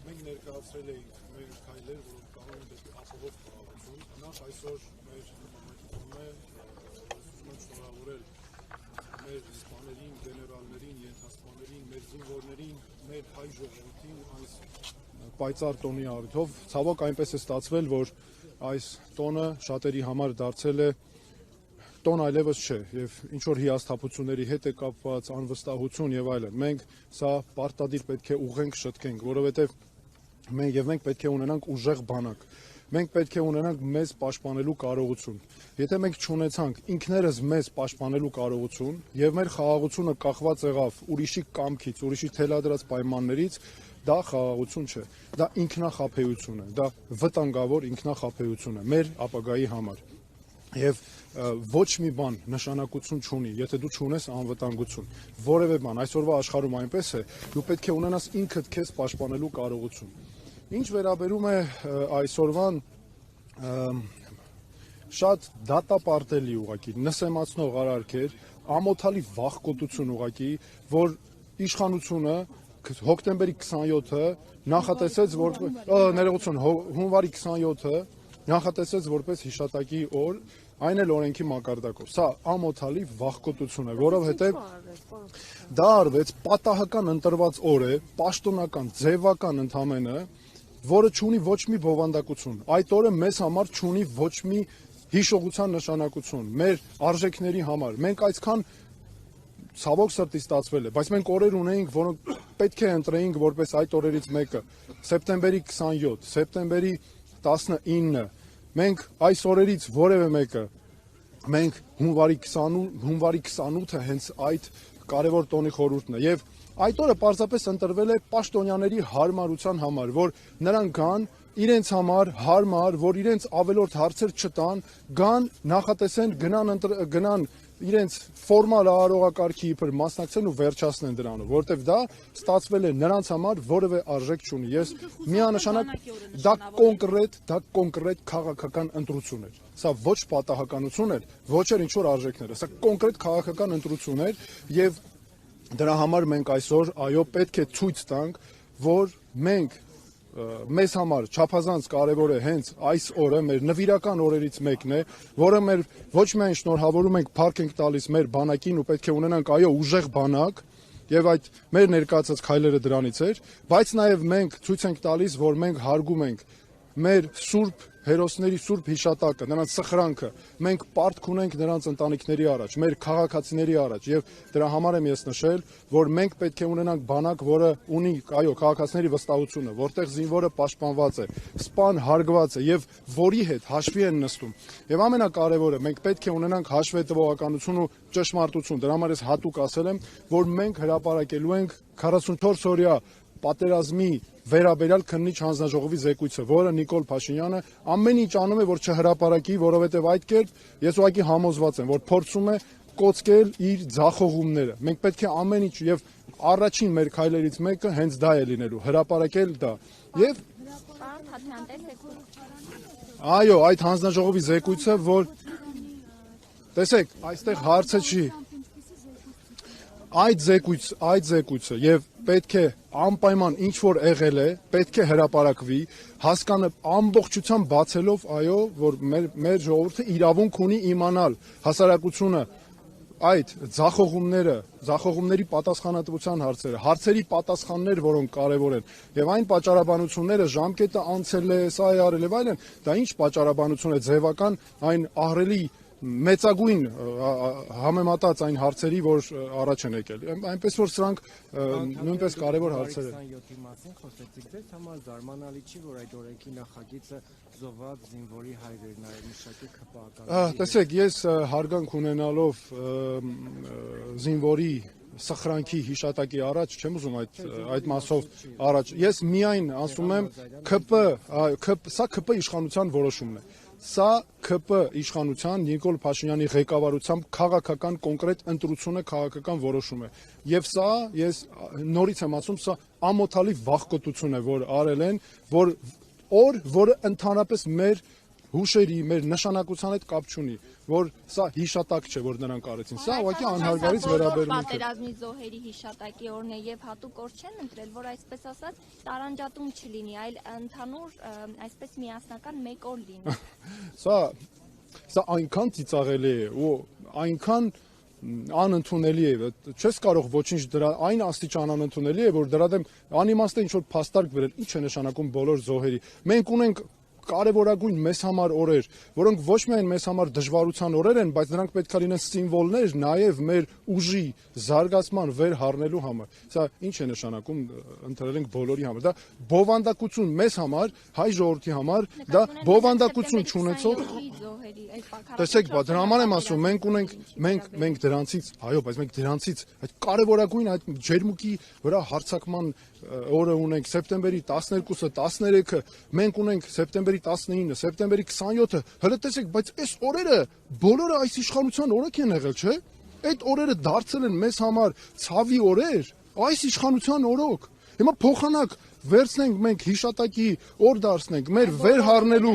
Մենք ներկայացրել էինք մեր քայլեր, որոնք կարող են դեպի ապահով խաղաղություն, նախ այսօր մեր համակարգում է շնորհավորել մեր սպաներին, գեներալներին, ենթասպաներին, մեր զինվորներին, մեր հայ ժողովրդին այս պայծառ տոնի առիթով։ Ցավոք այնպես է ստացվել, որ այս տոնը շատերի համար դարձել է տոն այլևս չէ եւ ինչ որ հիասթափությունների հետ է կապված անվստահություն եւ այլն։ Մենք սա պարտադիր պետք է ուղենք, շտկենք, որովհետեւ մենք պետք է ունենանք ուժեղ բանակ։ Մենք պետք է ունենանք մեզ պաշտպանելու կարողություն։ Եթե մենք չունեցանք ինքներս մեզ պաշտպանելու կարողություն եւ մեր խաղաղությունը կախված եղավ ուրիշի կամքից, ուրիշի թելադրած պայմաններից, դա խաղաղություն չէ։ Դա ինքնախաբեություն է, դա վտանգավոր ինքնախաբեություն է մեր ապագայի համար։ Եվ ոչ մի բան նշանակություն չունի, եթե դու չունես անվտանգություն։ Որևէ բան այսօրվա աշխարհում այնպես է, դու պետք է ունենաս ինքդ քեզ պաշտպանելու կարողություն։ Ինչ վերաբերում է այսօրվան շատ դատապարտելի ուղղակի նսեմացնող արարքեր, ամոթալի վախկոտություն ուղղակի, որ իշխանությունը հոկտեմբերի 27-ը նախատեսեց հունվարի 27-ը նախատեսեց որպես հիշատակի օր, այն էլ օրենքի մակարդակով։ Սա ամոթալի վախկոտություն է, որովհետև դա արվեց պատահական ընտրված օր է, պաշտոնական, ձևական ընդամենը, որը չունի ոչ մի բովանդակություն։ Այդ օրը մեզ համար չունի ոչ մի հիշողության նշանակություն, մեր արժեքների համար։ Մենք այսքան ցավոք սրտի ստացվել է, բայց մենք օրեր ունեինք, որոնք պետք է ընտրեինք որպես այդ օրերից մեկը, սեպտեմբերի 27, սեպտեմբերի 19, մենք այս օրերից որևէ մեկը, մենք հունվարի 28-ը հենց այդ կարևոր տոնի խորհուրդն է, եւ այդ օրը պարզապես ընտրվել է պաշտոնյաների հարմարության համար, որ նրանք գան իրենց համար հարմար, որ իրենց ավելորդ հարցեր չտան, գան, նախատեսեն, գնան իրենց ֆորմալ արարողակարգի իբր մասնակցեն ու վերջացնեն դրանով, որովհետև դա ստացվել է նրանց համար որևէ արժեք չունի։ Ես միանշանակ դա կոնկրետ քաղաքական ընտրություն էր։ Սա ոչ պատահականություն էր, ոչ էլ ինչ որ արժեքները, սա կոնկրետ քաղաքական ընտրություն էր եւ դրա համար մենք այսօր այո պետք է ցույց տանք, որ մենք մեզ համար չափազանց կարևոր է հենց այս օրը, մեր նվիրական օրերից մեկն է, որը մեր ոչ միայն շնորհավորում ենք, փառք ենք տալիս մեր բանակին ու պետք է ունենանք այո ուժեղ բանակ, եւ այդ մեր ներկայացած քայլերը դրանից էր, բայց նաեւ մենք ցույց ենք տալիս, որ մենք հարգում ենք մեր սուրբ հերոսների սուրբ հիշատակը, նրանց սխրանքը, մենք պարտք ունենք նրանց ընտանիքների առաջ, մեր քաղաքացիների առաջ եւ դրա համար եմ ես նշել, որ մենք պետք է ունենանք բանակ, որը ունի այո քաղաքացիների վստահությունը, որտեղ զինվորը պաշտպանված է, սպան հարգված է եւ որի հետ հաշվի են նստում։ Եվ ամենակարևորը մենք պետք է ունենանք հաշվետվողականություն ու ճշմարտություն։ Դրա համար ես հատուկ ասել եմ, որ մենք հրապարակելու ենք 44 օրյա պատերազմի վերաբերյալ քննիչ հանձնաժողովի զեկույցը, որը Նիկոլ Փաշինյանը ամեն ինչ անում է, որ չհրապարակի, որովհետև այդ կերպ ես ուղղակի համոզված եմ, որ փորձում է կոծկել իր ձախողումները։ Մենք պետք է ամեն ինչ եւ առաջին մեր քայլերից մեկը հենց դա է լինելու, հրապարակել դա։ Եվ այո, այդ հանձնաժողովի զեկույցը, որ տեսեք, այստեղ հարցը չի այդ զեկույցը եւ պետք է անպայման ինչ որ եղել է, պետք է հրապարակվի, հասկանալ ամբողջությամբ բացելով, այո, որ մեր ժողովուրդը իրավունք ունի իմանալ հասարակությունը այդ ձախողումների պատասխանատվության հարցերի պատասխաններ, որոնք կարևոր են, եւ այն պատճառաբանությունները ժամկետը անցել է, սա է արել եւ այլն, դա ինչ պատճառաբանություն է ձևական, այն ահռելի մեծագույն համեմատած այն հարցերի, որ առաջ են եկել։ Այնպես որ սրանք նույնպես կարևոր հարցեր են։ 27-ի մասին խոսեցիք, ձեզ համար զարմանալի չի, որ այդ օրենքի նախագիծը զոհված զինվորի հայրերն այլ մշակի ԿՊԱ-ական։ Տեսեք, ես հարգանք ունենալով զինվորի սխրանքի հիշատակի առաջ չեմ ուզում այդ մասով առաջ։ Ես միայն ասում եմ սա ԿՊ իշխանության որոշումն է։ Սա ԿՊ իշխանության Նիկոլ Փաշինյանի ղեկավարությամբ քաղաքական կոնկրետ ընտրություն է, քաղաքական որոշում է։ Եվ սա ես նորից եմ ասում, սա ամոթալի վախկոտություն է, որ արել են, որը ընդհանրապես մեր հուշերի, մեր նշանակության հետ կապ չունի, որ սա հիշատակ չէ, որ նրանք արեցին։ Սա ուղղակի անհարգալից վերաբերմունք է։ Պատերազմի զոհերի հիշատակի օրն է եւ հատուկ օր չեն ընտրել, որ այսպես ասած տարանջատում չլինի, այլ ընդհանուր այսպես միասնական մեկ օր լինի։ Սա այնքան ծիծաղելի է ու այնքան անընդունելի է, չես կարող ոչինչ դրա այն աստիճան անընդունելի է, որ դրա դեմ անիմաստ է ինչ որ փաստարկ վերել, ինչ է նշանակում բոլոր զոհերի։ Մենք ունենք կարևորագույն մեզ համար օրեր, որոնք ոչ միայն մեզ համար դժվարության օրեր են, բայց նրանք պետք է լինեն սիմվոլներ նաև մեր ուժի զարգացման վեր հառնելու համար։ Սա ինչ է նշանակում ընտրել ենք բոլորի համար։ Դա բովանդակություն մեզ համար, հայ ժողովրդի համար, դա բովանդակություն չունեցող Տեսեք, դրա համար եմ ասում, մենք դրանցից, այո, բայց մենք դրանցից այդ կարևորագույն այդ ջերմուկի վրա հարձակման օրը ունենք սեպտեմբերի 12-ը, 13-ը, մենք ունենք սեպտեմբերի 19-ը, սեպտեմբերի 27-ը, հələ տեսեք, բայց այս օրերը բոլորը այս իշխանության օրոք են եղել, չէ՞։ Այդ օրերը դարձել են մեզ համար ցավի օրեր, այս իշխանության օրոք։ Հիմա փոխանակ վերցնենք մենք հիշատակի օր դարձնենք մեր վեր հառնելու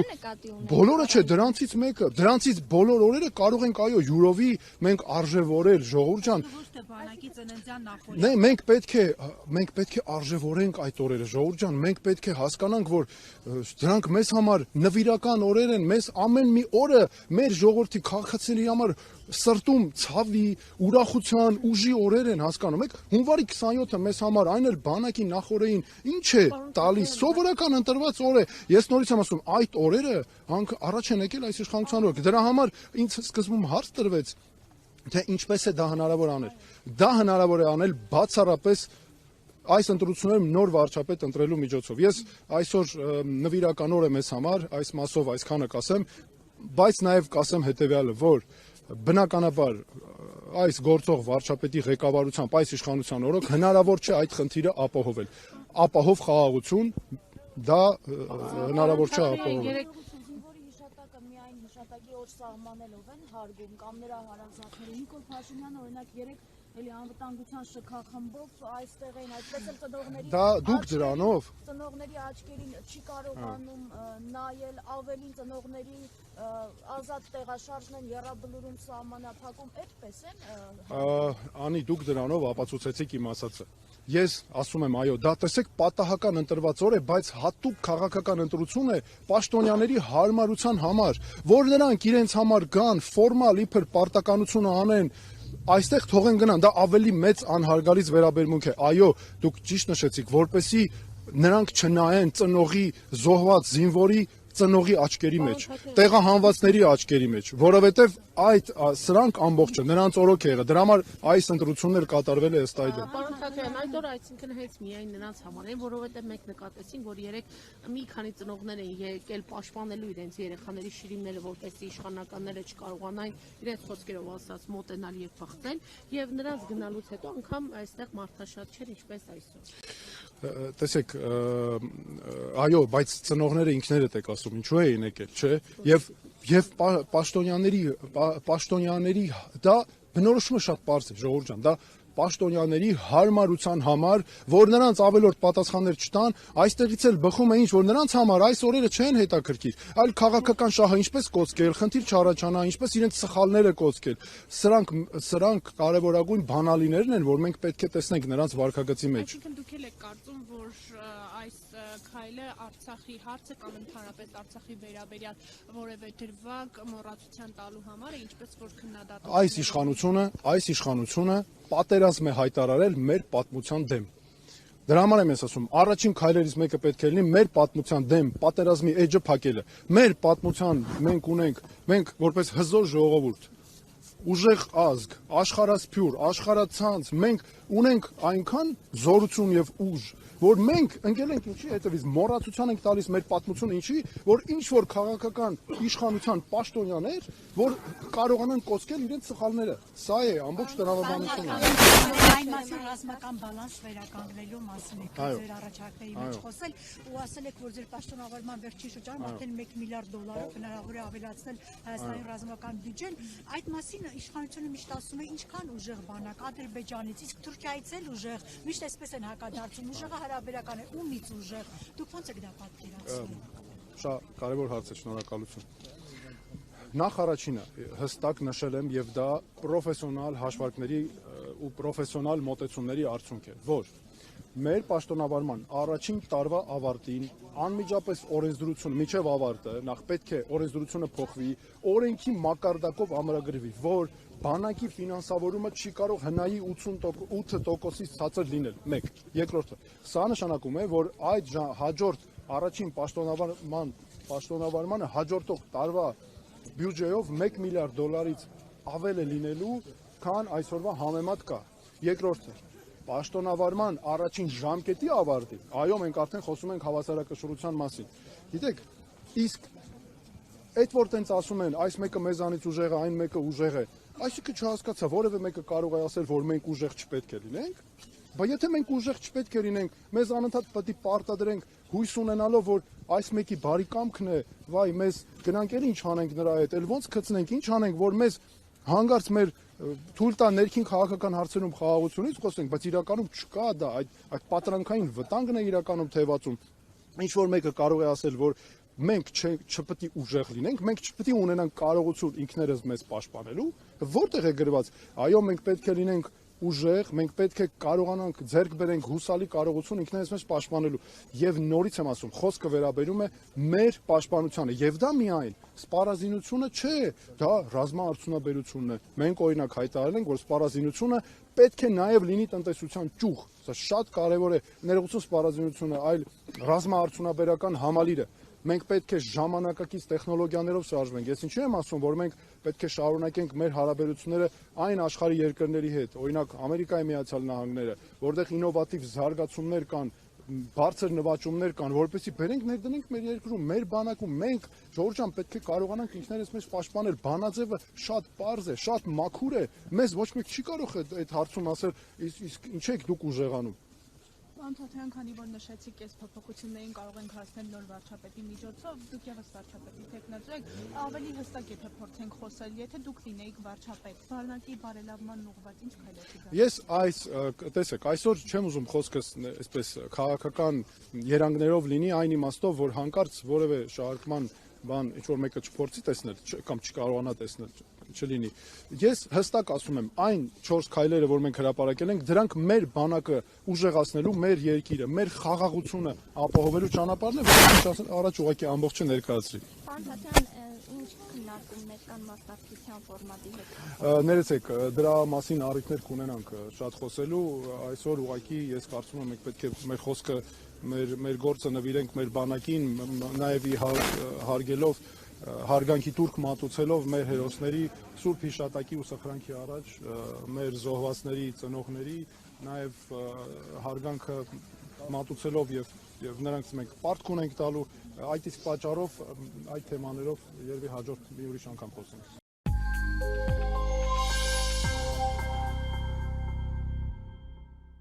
բոլորը չէ, դրանցից մեկը, դրանցից բոլոր օրերը կարող ենք այո յուրովի մենք արժևորել ժողովուրդ ջան։ Նե մենք պետք է արժևորենք այդ օրերը ժողովուրդ ջան, մենք պետք է հասկանանք, որ դրանք մեզ համար նվիրական օրեր են, մեզ ամեն մի օրը մեր ժողովրդի քաղաքացիների համար սրտում ցավի, ուրախության, ուժի օրեր են, հասկանում եք։ Հունվարի 27-ը մեզ համար այն էլ բանակի նախօրեին ինչ է տալիս, սովորական ընտրված օր է։ Ես նորից եմ ասում, այդ օրերը առաջ են եկել այս իշխանության օրոք։ Դրա համար ինձ սկզբում հարց տրվեց, թե ինչպես է դա հնարավոր անել։ Դա հնարավոր է անել բացառապես այս ընտրություններում նոր վարչապետ ընտրելու միջոցով։ Ես այսօր նվիրական օր է մեզ համար, այս մասով այսքանը կասեմ, բայց նաև կասեմ հետեւյալը, որ բնականաբար այս գործող վարչապետի ղեկավարությամբ այս իշխանության օրոք հնարավոր չէ այդ խնդիրը ապահովել։ Ապահով խաղաղություն դա հնարավոր չէ ապահովել։ Զինվորի հիշատակը միայն հիշատակի օր սահմանելով են հարգում կամ նրա հարազատները։ Նիկոլ Փաշինյանը օրինակ 3 էլի անվտանգության շքախմբով այստեղ էին, այդպես էլ ծնողների Դա դուք դրանով ծնողների աչքերին չի կարողանում նայել, ավելին ծնողների ազատ տեղաշարժն են եռաբլուրում սահմանափակում, այդպես են։ Անի դուք դրանով ապացուցեցիք իմ ասածը։ Ես ասում եմ, այո, դա տեսեք պատահական ընտրված օր է, բայց հատուկ քաղաքական ընտրություն է պաշտոնյաների հարմարության համար, որ նրանք իրենց համար գան, ֆորմալ իբր պարտականությունը անեն, այստեղ թողեն գնան, դա ավելի մեծ անհարգալից վերաբերմունք է։ Այո, դուք ճիշտ նշեցիք, որպեսզի նրանք չնայեն ծնողի զոհված զինվորի ծնողի աչքերի մեջ, տեղահանվածների աչքերի մեջ, որովհետև սրանք ամբողջը նրանց օրոք է եղել։ Դրա համար այս ընտրությունները կատարվել է ըստ այդմ։ Պարոն Թաքեյան, այդ օրը այսինքն հենց միայն նրանց համար են, որովհետև մենք նկատեցինք, որ երեք մի քանի ծնողներ են եկել պաշտպանելու իրենց երեխաների շիրիմները, որպեսզի իշխանականները չկարողանային իրենց խոսքերով ասած մոտենալ եւ փախցել, եւ նրանց գնալուց հետո անգամ այստեղ մարդաշատ չէր, ինչպես այսօր։ Տեսեք, այո, բայց ծնողները ինքներդ եք ասում, ինչու էին եկել, չէ՞։ Եվ պաշտոնյաների դա բնորոշումը շատ պարզ է, ժողովուրդ ջան, դա պաշտոնյաների հարմարության համար, որ նրանց ավելորդ պատասխաններ չտան, այստեղից էլ բխում է ինչ, որ նրանց համար այս օրերը չեն հետաքրքիր, այլ քաղաքական շահը ինչպես կոծկել, խնդիր չառաջանա, ինչպես իրենց սխալները կոծկել։ Սրանք կարևորագույն բանալիներն են, որ մենք պետք է տեսնենք նրանց վարքագծի մեջ։ Այսինքն դուք եք կարծում, որ այս քայլը Արցախի հարցը կամ ընդհանրապես Արցախի վերաբերյալ որևէ դրվագ մոռացության տալու համար է, ինչպես որ քննադատում այս իշխանությունը պատերազմ է հայտարարել մեր պատմության դեմ։ Դրա համար եմ ես ասում, առաջին քայլերից մեկը պետք է լինի մեր պատմության դեմ պատերազմի էջը փակելը։ Մեր պատմության մենք որպես հզոր ժողովուրդ ուժեղ ազգ, աշխարհասփյուր, աշխարհացանց, մենք ունենք այնքան զորություն եւ ուժ, որ մենք ընկել ենք ինչի հետևից մոռացության ենք տալիս մեր պատմությունը ինչի, որ ինչ որ քաղաքական իշխանության պաշտոնյաներ, որ կարողանան կոչել իրենց սխալները։ Սա է ամբողջ տրամաբանությունը։ Այն մասին ռազմական բալանս վերականգնելու մասին եք ձեր առաջարկների մեջ խոսել ու ասել եք, որ ձեր պաշտոնավարման վերջին շրջանում արդեն $1 միլիարդ հնարավոր է ավելացնել Հայաստանի ռազմական բյուջեն։ Այդ մասին իշխանությունը միշտ ասում է ինչքան ուժեղ բանակ Ադրբեջանից, իսկ Թուրքիայից էլ ուժեղ, միշտ այսպես են հակադարձում, ուժեղը հարաբերական է, ումից ուժեղ։ Դուք ո՞նց եք դա պատկերացնում։ Շատ կարևոր հարց է, շնորհակալություն։ Նախ առաջինը հստակ նշել եմ եւ դա պրոֆեսիոնալ հաշվարկների ու պրոֆեսիոնալ մոտեցումների արդյունք է, որ մեր պաշտոնավարման առաջին տարվա ավարտին անմիջապես օրենսդրությունը միջև ավարտը նախ պետք է օրենսդրությունը փոխվի, օրենքի մակարդակով ամրագրվի, որ բանակի ֆինանսավորումը չի կարող հնայի 88%-ից ցածր լինել։ 1. Երկրորդը, սա նշանակում է, որ այդ հաջորդ առաջին պաշտոնավարմանը հաջորդող տարվա բյուջեով $1 միլիարդից ավել է լինելու, քան այսօրվա համեմատ կա։ Երկրորդը, պաշտոնավարման առաջին ժամկետի ավարտին, այո, մենք արդեն խոսում ենք հավասարակշռության մասին։ Գիտեք, իսկ այդ որ տենց ասում են, այս մեկը մեզանից ուժեղ է, այն մեկը ուժեղ է, այսինքն չհասկացա, որևէ մեկը կարող է ասել, որ մենք ուժեղ չպետք է լինենք, բայց եթե մենք ուժեղ չպետք է լինենք, մեզ անընդհատ պետք է պարտադրենք հույս ունենալով, որ այս մեկի բարի կամքն է, վայ, մեզ գնանք էլ ինչ անենք նրա հետ, էլ ոնց գցնենք, ինչ անենք, որ մեզ հանգարց մեր թույլ տա ներքին քաղաքական հարցերում խաղաղությունից խոսենք, բայց իրականում չկա դա, այդ պատրանքային վտանգն է իրականում թեվածում։ Ինչ որ մեկը կարող է ասել, որ մենք չպետք է ուժեղ լինենք, մենք չպետք է ունենանք կարողություն ինքներս մեզ պաշտպանելու, որտեղ է գրված, այո, մենք պետք է լինենք ուժեղ, մենք պետք է կարողանանք ձեռք բերենք հուսալի կարողություն ինքներս մեզ պաշտպանելու։ Եվ նորից եմ ասում, խոսքը վերաբերում է մեր պաշտպանությանը, եւ դա միայն սպառազինությունը չէ, դա ռազմաարդյունաբերությունն է։ Մենք օրինակ հայտարարել ենք, որ սպառազինությունը պետք է նաև լինի տնտեսության ճյուղ։ Սա շատ կարևոր է, ներողություն սպառազինությունը, այլ ռազմաարդյունաբերական համալիրը։ Մենք պետք է ժամանակակից տեխնոլոգիաներով շարժվենք։ Ես ինչու եմ ասում, որ մենք պետք է շարունակենք մեր հարաբերությունները այն աշխարհի երկրների հետ, օրինակ Ամերիկայի Միացյալ Նահանգները, որտեղ ինովատիվ զարգացումներ կան, բարձր նվաճումներ կան, որպեսզի բերենք ներդնենք մեր երկրում, մեր բանակում, մենք Ժորժ ջան պետք է կարողանանք ինքներս մեզ պաշտպանել։ Բանաձևը շատ պարզ է, շատ մաքուր է։ Մեզ ոչ մեկ չի կարող այդ հարցում ասել, իսկ ինչ եք դուք ուժեղանում։ Պարոն Թաթարյան, քանի որ նշեցիք, այս փոփոխություններին կարող ենք հասնել նոր վարչապետի միջոցով, դուք եւս վարչապետի տեխնացու եք, ավելի հստակ եթե փորձենք խոսել, եթե դուք լինեիք վարչապետ, բանակի բարելավման ուղղված ինչ քայլեր կգործեիք։ Ես տեսեք, այսօր չեմ ուզում խոսքս այսպես քաղաքական երանգներով լինի այն իմաստով, որ հանկարծ որևէ շարժման բան ինչ որ մեկը չփորձի տեսնել կամ չկարողանա տեսնել չլինի։ Ես հստակ ասում եմ, այն 4 քայլերը, որ մենք հրապարակել ենք, դրանք մեր բանակը ուժեղացնելու, մեր երկիրը, մեր խաղաղությունը ապահովելու ճանապարհն է, որ առաջ ուղղակի ամբողջը ներկայացրի։ Պարոն Թաթարյան, ինչ քննարկումներ կան մասնակցության ֆորմատի հետ։ Ներեցեք, դրա մասին առիթներ կունենանք շատ խոսելու, այսօր ուղղակի ես կարծում եմ մենք պետք է մեր խոսքը մեր գործը նվիրենք մեր բանակին, նաև հարգելով հարգանքի տուրք մատուցելով մեր հերոսների սուրբ հիշատակի ու սխրանքի առաջ մեր զոհվածների ծնողների նաև հարգանքը մատուցելով եւ նրանց մենք պարտք ունենք տալու այդ իսկ պատճառով այդ թեմաներով երևի հաջորդ մի ուրիշ անգամ խոսենք։